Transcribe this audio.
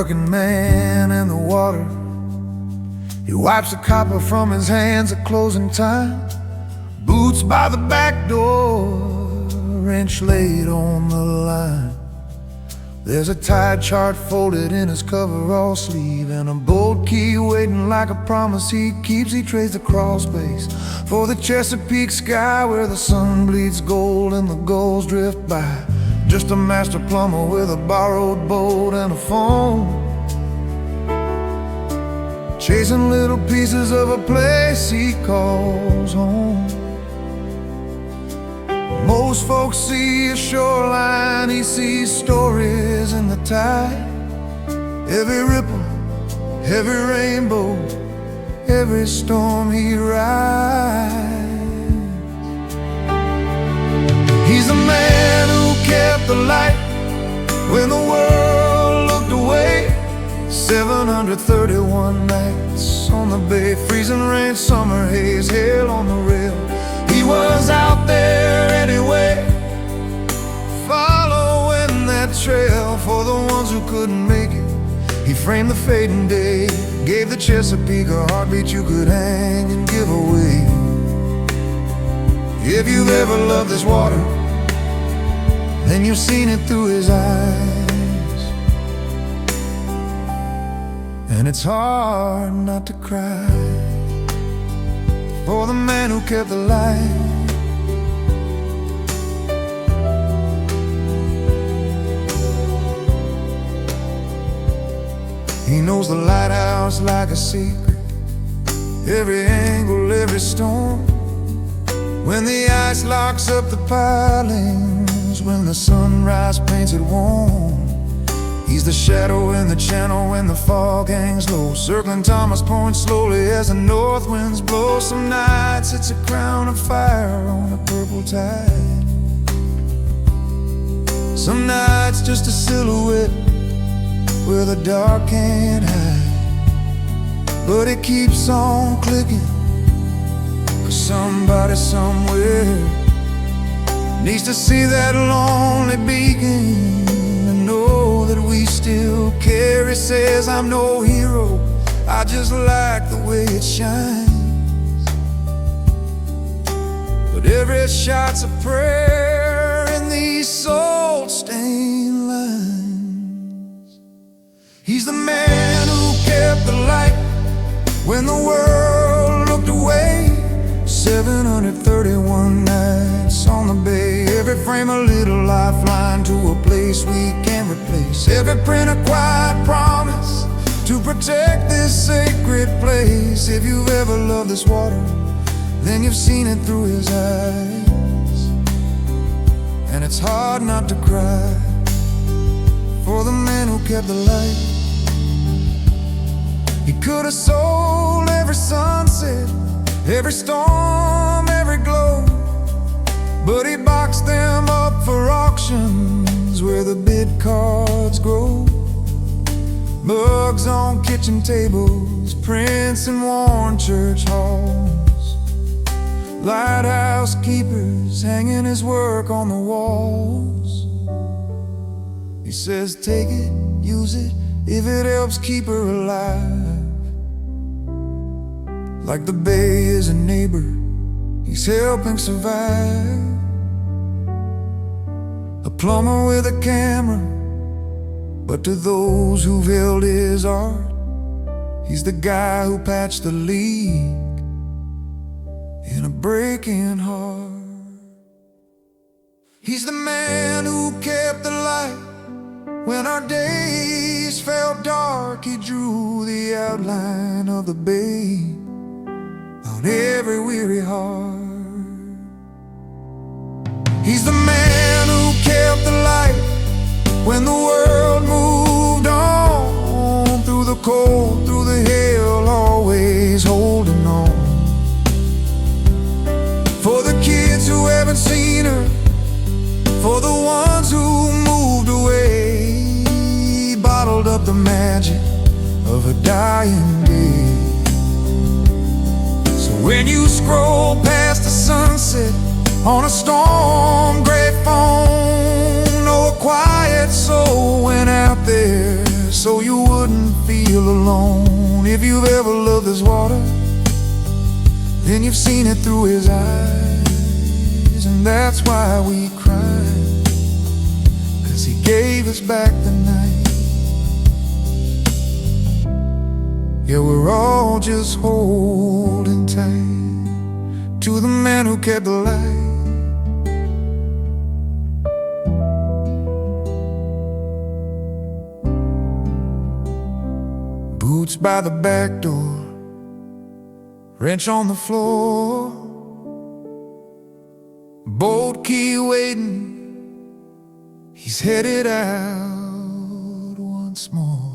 working man in the water. He wipes the copper from his hands at closing time. Boots by the back door, wrench laid on the line. There's a tide chart folded in his coverall sleeve, and a bolt key waiting like a promise he keeps. He trades the crawl space for the Chesapeake sky, where the sun bleeds gold and the gulls drift by. Just a master plumber with a borrowed boat and a phone, chasing little pieces of a place he calls home. Most folks see a shoreline, he sees stories in the tide. Every ripple, every rainbow, every storm he rides. He's a man who kept the light when the world looked away. 731 nights on the bay, freezing rain, summer haze, hail on the rail. He was out there anyway, following that trail for the ones who couldn't make it. He framed the fading day, gave the Chesapeake a heartbeat you could hang and give away. If you've ever loved this water, then you've seen it through his eyes, and it's hard not to cry for the man who kept the light. He knows the lighthouse like a secret, every angle, every storm. When the ice locks up the pilings, when the sunrise paints it warm. He's the shadow in the channel when the fog hangs low, circling Thomas Point slowly as the north winds blow. Some nights it's a crown of fire on a purple tide, some nights just a silhouette where the dark can't hide. But it keeps on clicking, 'cause somebody somewhere needs to see that lonely beacon and know that we still care. He says, I'm no hero, I just like the way it shines. But every shot's a prayer in these soul-stained lines. He's the man who kept the light when the world looked away. 731 nights on the bay, every frame a little lifeline to a place we can't replace. Every print a quiet promise to protect this sacred place. If you've ever loved this water, then you've seen it through his eyes, and it's hard not to cry for the man who kept the light. He could have sold every sunset, every storm, every glow, but he boxed them up for auctions where the bid cards grow. Mugs on kitchen tables, prints in worn church halls, lighthouse keepers hanging his work on the walls. He says, take it, use it, if it helps keep her alive. Like the bay is a neighbor, he's helping survive. A plumber with a camera, but to those who've held his art, he's the guy who patched the leak in a breaking heart. He's the man who kept the light when our days felt dark. He drew the outline of the bay on every weary heart. He's the man who kept the light when the world moved on, through the cold, through the hail, always holding on. For the kids who haven't seen her, for the ones who moved away, bottled up the magic of a dying day. When you scroll past the sunset on a storm gray phone, know a quiet soul went out there so you wouldn't feel alone. If you've ever loved this water, then you've seen it through his eyes. And that's why we cry, 'cause he gave us back the night. Yeah, we're all just holding tight to the man who kept the light. Boots by the back door, wrench on the floor, bolt key waiting, he's headed out once more.